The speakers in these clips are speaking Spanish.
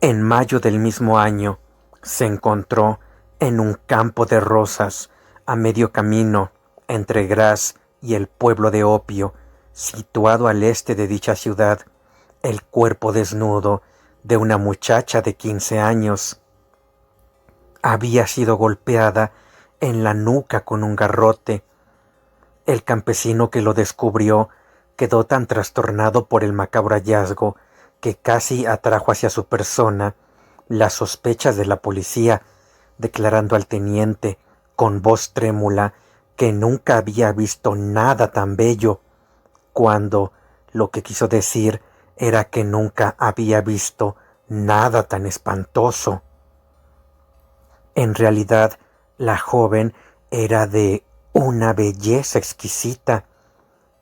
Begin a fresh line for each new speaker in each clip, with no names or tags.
En mayo del mismo año se encontró en un campo de rosas a medio camino entre Graz y el pueblo de Opio, situado al este de dicha ciudad, el cuerpo desnudo de una muchacha de 15 años. Había sido golpeada en la nuca con un garrote. El campesino que lo descubrió quedó tan trastornado por el macabro hallazgo que casi atrajo hacia su persona las sospechas de la policía, declarando al teniente con voz trémula que nunca había visto nada tan bello, cuando lo que quiso decir era que nunca había visto nada tan espantoso. En realidad, la joven era de una belleza exquisita.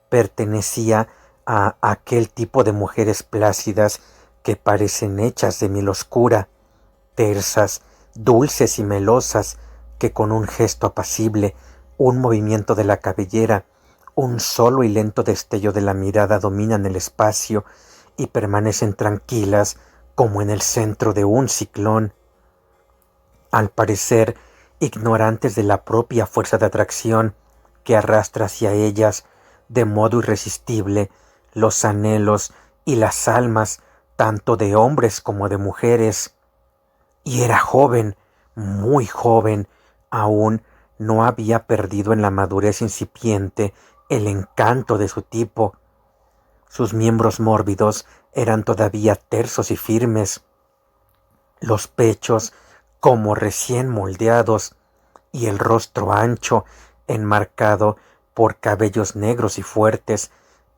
Pertenecía a aquel tipo de mujeres plácidas que parecen hechas de miel oscura, tersas, dulces y melosas, que con un gesto apacible, un movimiento de la cabellera, un solo y lento destello de la mirada dominan el espacio y permanecen tranquilas como en el centro de un ciclón. Al parecer, ignorantes de la propia fuerza de atracción que arrastra hacia ellas de modo irresistible los anhelos y las almas tanto de hombres como de mujeres. Y era joven, muy joven, aún no había perdido en la madurez incipiente el encanto de su tipo. Sus miembros mórbidos eran todavía tersos y firmes, los pechos como recién moldeados y el rostro ancho, enmarcado por cabellos negros y fuertes,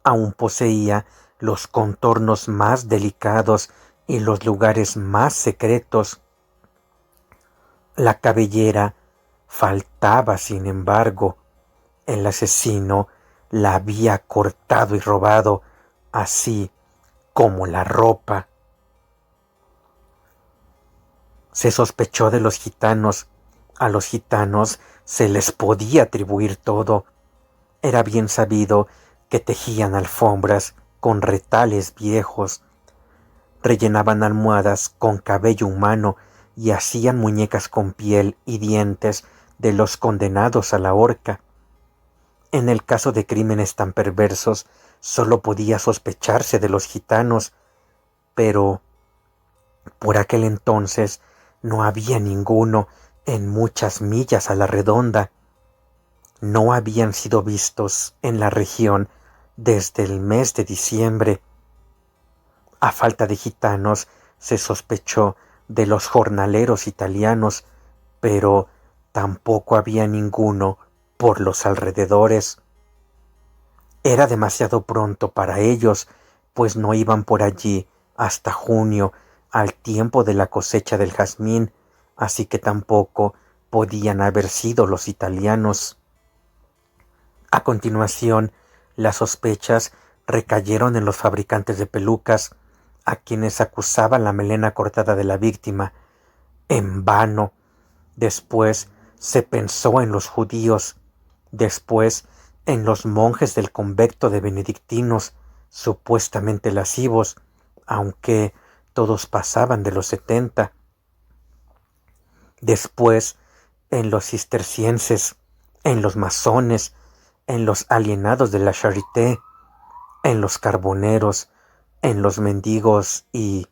aún poseía los contornos más delicados y los lugares más secretos. La cabellera faltaba, sin embargo. El asesino la había cortado y robado, así como la ropa. Se sospechó de los gitanos. A los gitanos se les podía atribuir todo. Era bien sabido que tejían alfombras con retales viejos, rellenaban almohadas con cabello humano y hacían muñecas con piel y dientes de los condenados a la horca. En el caso de crímenes tan perversos, solo podía sospecharse de los gitanos, pero por aquel entonces no había ninguno en muchas millas a la redonda. No habían sido vistos en la región desde el mes de diciembre. A falta de gitanos, se sospechó de los jornaleros italianos, pero tampoco había ninguno por los alrededores. Era demasiado pronto para ellos, pues no iban por allí hasta junio, al tiempo de la cosecha del jazmín, así que tampoco podían haber sido los italianos. A continuación, las sospechas recayeron en los fabricantes de pelucas, a quienes acusaban la melena cortada de la víctima. En vano. Después se pensó en los judíos, después en los monjes del convento de benedictinos, supuestamente lascivos, aunque todos pasaban de los 70. Después en los cistercienses, en los masones, en los alienados de la Charité, en los carboneros, en los mendigos y,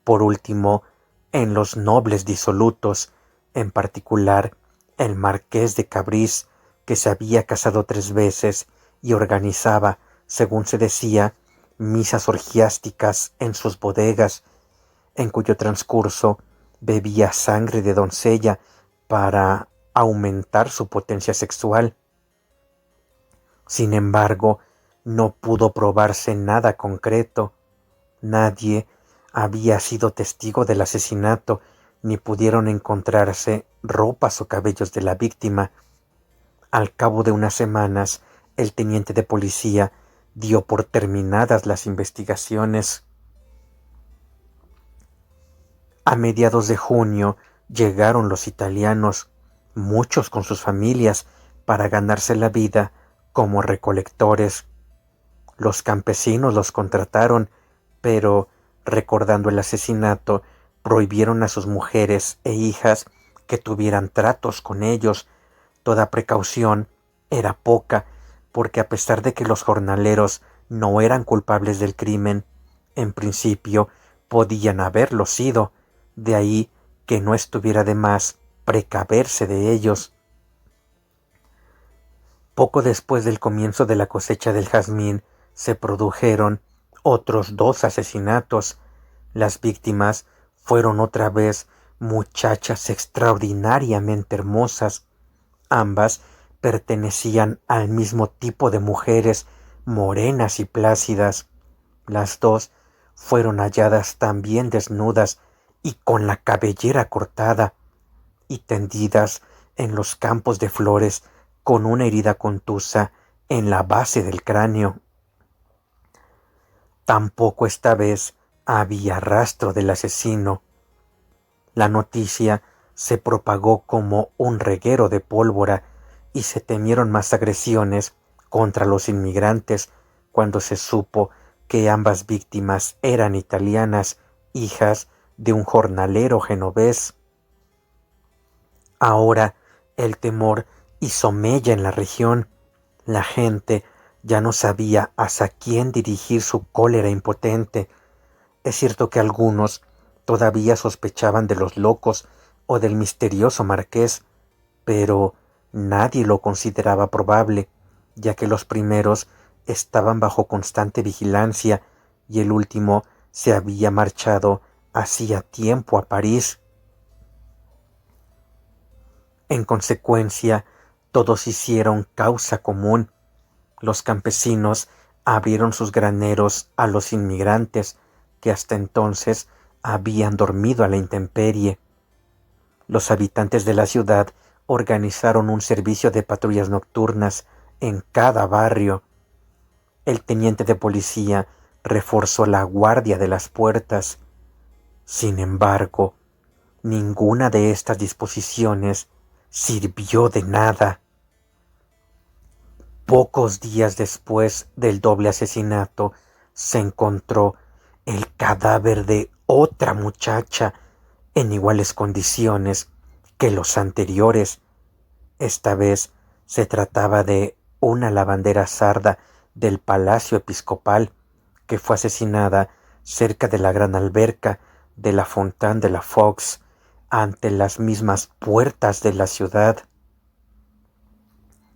por último, en los nobles disolutos, en particular el marqués de Cabrís, que se había casado 3 veces y organizaba, según se decía, misas orgiásticas en sus bodegas, en cuyo transcurso bebía sangre de doncella para aumentar su potencia sexual. Sin embargo, no pudo probarse nada concreto. Nadie había sido testigo del asesinato, ni pudieron encontrarse ropas o cabellos de la víctima. Al cabo de unas semanas, el teniente de policía dio por terminadas las investigaciones. A mediados de junio llegaron los italianos, muchos con sus familias, para ganarse la vida como recolectores. Los campesinos los contrataron, pero recordando el asesinato, Prohibieron a sus mujeres e hijas que tuvieran tratos con ellos. Toda precaución era poca, porque a pesar de que los jornaleros no eran culpables del crimen, en principio podían haberlo sido, de ahí que no estuviera de más precaverse de ellos. Poco después del comienzo de la cosecha del jazmín, se produjeron otros 2 asesinatos. Las víctimas fueron otra vez muchachas extraordinariamente hermosas. Ambas pertenecían al mismo tipo de mujeres, morenas y plácidas. Las 2 fueron halladas también desnudas y con la cabellera cortada y tendidas en los campos de flores con una herida contusa en la base del cráneo. Tampoco esta vez había rastro del asesino. La noticia se propagó como un reguero de pólvora y se temieron más agresiones contra los inmigrantes cuando se supo que ambas víctimas eran italianas, hijas de un jornalero genovés. Ahora el temor hizo mella en la región. La gente ya no sabía hacia quién dirigir su cólera impotente. Es cierto que algunos todavía sospechaban de los locos o del misterioso marqués, pero nadie lo consideraba probable, ya que los primeros estaban bajo constante vigilancia y el último se había marchado hacía tiempo a París. En consecuencia, todos hicieron causa común. Los campesinos abrieron sus graneros a los inmigrantes que hasta entonces habían dormido a la intemperie. Los habitantes de la ciudad organizaron un servicio de patrullas nocturnas en cada barrio. El teniente de policía reforzó la guardia de las puertas. Sin embargo, ninguna de estas disposiciones sirvió de nada. Pocos días después del doble asesinato, se encontró el cadáver de otra muchacha en iguales condiciones que los anteriores. Esta vez se trataba de una lavandera sarda del Palacio Episcopal que fue asesinada cerca de la gran alberca de la Fontaine de la Fox, ante las mismas puertas de la ciudad.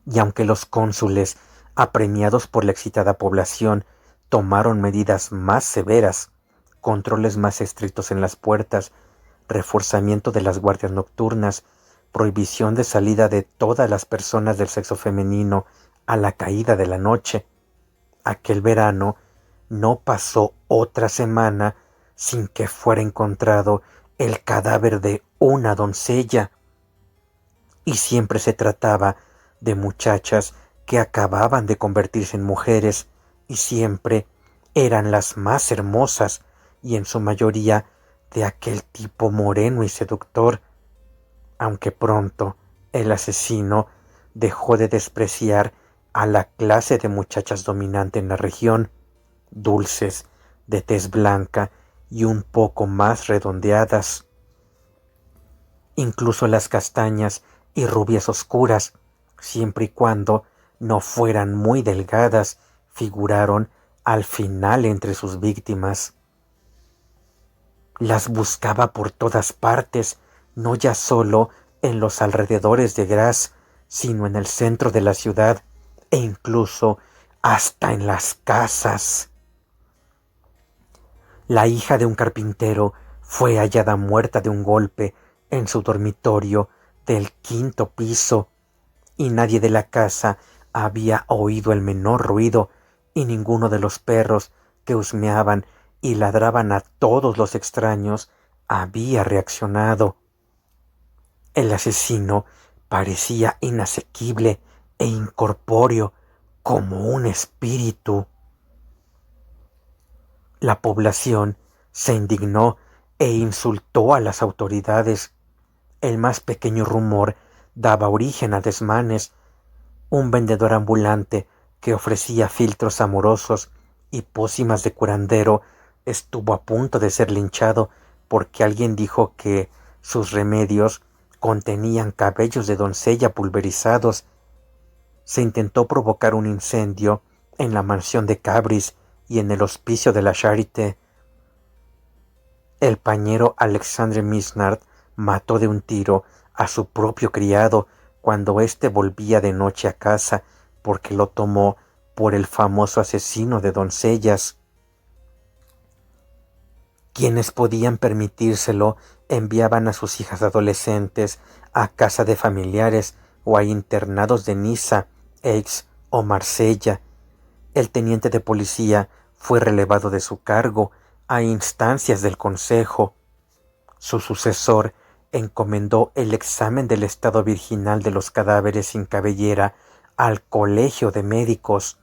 Y aunque los cónsules, apremiados por la excitada población, tomaron medidas más severas, controles más estrictos en las puertas, reforzamiento de las guardias nocturnas, prohibición de salida de todas las personas del sexo femenino a la caída de la noche, aquel verano no pasó otra semana sin que fuera encontrado el cadáver de una doncella. Y siempre se trataba de muchachas que acababan de convertirse en mujeres, y siempre eran las más hermosas, y en su mayoría de aquel tipo moreno y seductor, aunque pronto el asesino dejó de despreciar a la clase de muchachas dominante en la región, dulces, de tez blanca y un poco más redondeadas. Incluso las castañas y rubias oscuras, siempre y cuando no fueran muy delgadas, figuraron al final entre sus víctimas. Las buscaba por todas partes, no ya solo en los alrededores de Grasse, sino en el centro de la ciudad e incluso hasta en las casas. La hija de un carpintero fue hallada muerta de un golpe en su dormitorio del 5º piso, y nadie de la casa había oído el menor ruido, y ninguno de los perros que husmeaban y ladraban a todos los extraños había reaccionado. El asesino parecía inasequible e incorpóreo como un espíritu. La población se indignó e insultó a las autoridades. El más pequeño rumor daba origen a desmanes. Un vendedor ambulante que ofrecía filtros amorosos y pócimas de curandero estuvo a punto de ser linchado porque alguien dijo que sus remedios contenían cabellos de doncella pulverizados. Se intentó provocar un incendio en la mansión de Cabris y en el hospicio de la Charité. El pañero Alexandre Misnard mató de un tiro a su propio criado cuando éste volvía de noche a casa, porque lo tomó por el famoso asesino de doncellas. Quienes podían permitírselo enviaban a sus hijas adolescentes a casa de familiares o a internados de Niza, Aix o Marsella. El teniente de policía fue relevado de su cargo a instancias del Consejo. Su sucesor encomendó el examen del estado virginal de los cadáveres sin cabellera al Colegio de Médicos.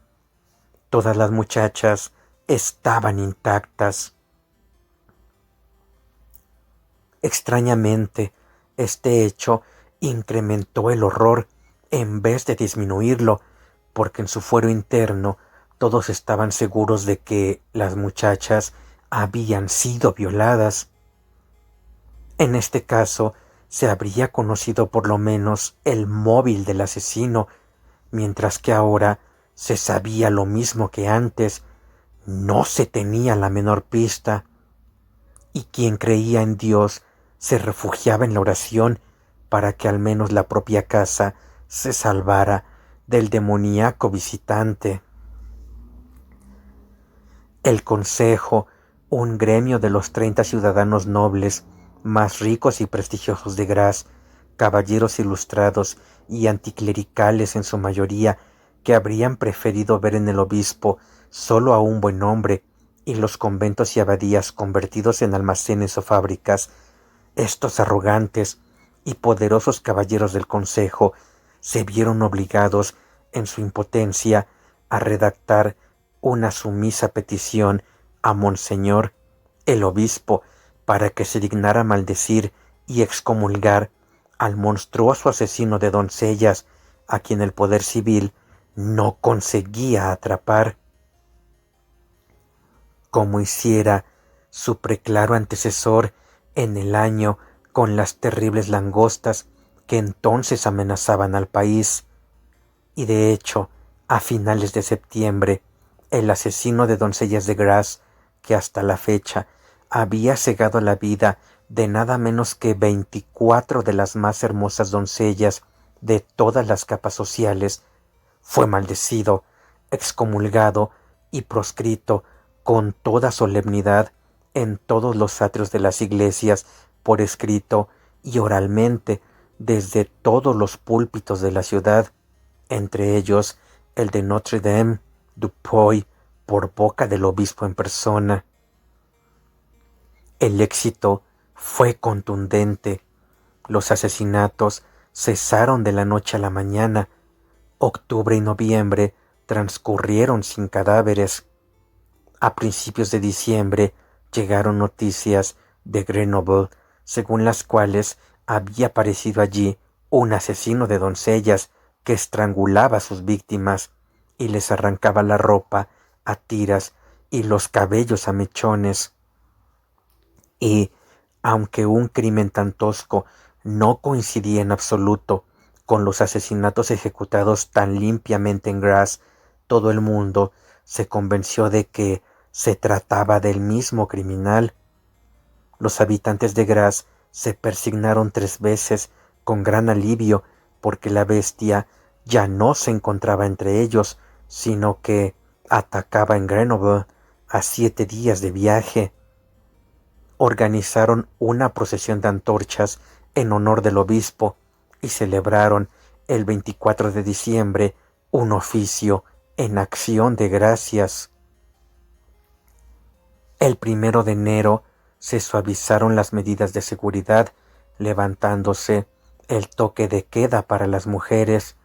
Todas las muchachas estaban intactas. Extrañamente, este hecho incrementó el horror en vez de disminuirlo, porque en su fuero interno todos estaban seguros de que las muchachas habían sido violadas. En este caso, se habría conocido por lo menos el móvil del asesino, mientras que ahora se sabía lo mismo que antes, no se tenía la menor pista. Y quien creía en Dios se refugiaba en la oración para que al menos la propia casa se salvara del demoníaco visitante. El Consejo, un gremio de los 30 ciudadanos nobles más ricos y prestigiosos de Graz, caballeros ilustrados y anticlericales en su mayoría, que habrían preferido ver en el obispo solo a un buen hombre, y los conventos y abadías convertidos en almacenes o fábricas, estos arrogantes y poderosos caballeros del Consejo se vieron obligados, en su impotencia, a redactar una sumisa petición a Monseñor, el obispo, para que se dignara maldecir y excomulgar al monstruoso asesino de doncellas, a quien el poder civil no conseguía atrapar, como hiciera su preclaro antecesor en el año con las terribles langostas que entonces amenazaban al país. Y de hecho, a finales de septiembre, el asesino de doncellas de Graz, que hasta la fecha había cegado la vida de nada menos que 24 de las más hermosas doncellas de todas las capas sociales, fue maldecido, excomulgado y proscrito con toda solemnidad en todos los atrios de las iglesias, por escrito y oralmente, desde todos los púlpitos de la ciudad, entre ellos el de Notre-Dame du Puy, por boca del obispo en persona. El éxito fue contundente. Los asesinatos cesaron de la noche a la mañana. Octubre y noviembre transcurrieron sin cadáveres. A principios de diciembre llegaron noticias de Grenoble, según las cuales había aparecido allí un asesino de doncellas que estrangulaba a sus víctimas y les arrancaba la ropa a tiras y los cabellos a mechones. Y, aunque un crimen tan tosco no coincidía en absoluto con los asesinatos ejecutados tan limpiamente en Graz, todo el mundo se convenció de que se trataba del mismo criminal. Los habitantes de Graz se persignaron 3 veces con gran alivio, porque la bestia ya no se encontraba entre ellos, sino que atacaba en Grenoble, a 7 días de viaje. Organizaron una procesión de antorchas en honor del obispo y celebraron el 24 de diciembre un oficio en acción de gracias. El 1 de enero se suavizaron las medidas de seguridad, levantándose el toque de queda para las mujeres.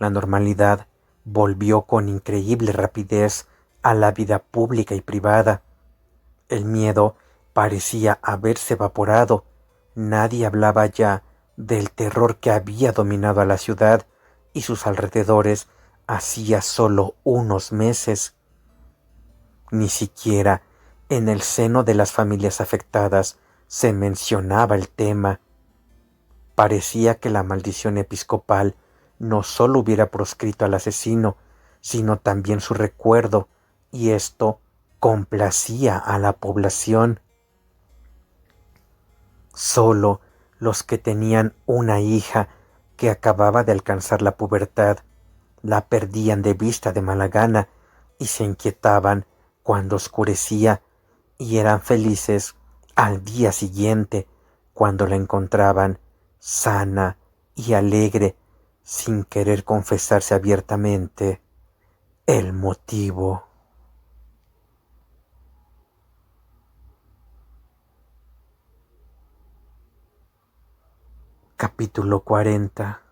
La normalidad volvió con increíble rapidez a la vida pública y privada. El miedo parecía haberse evaporado. Nadie hablaba ya del terror que había dominado a la ciudad y sus alrededores hacía solo unos meses. Ni siquiera en el seno de las familias afectadas se mencionaba el tema. Parecía que la maldición episcopal no solo hubiera proscrito al asesino, sino también su recuerdo, y esto complacía a la población. Solo los que tenían una hija que acababa de alcanzar la pubertad la perdían de vista de mala gana y se inquietaban cuando oscurecía, y eran felices al día siguiente cuando la encontraban sana y alegre, sin querer confesarse abiertamente el motivo. Capítulo 40.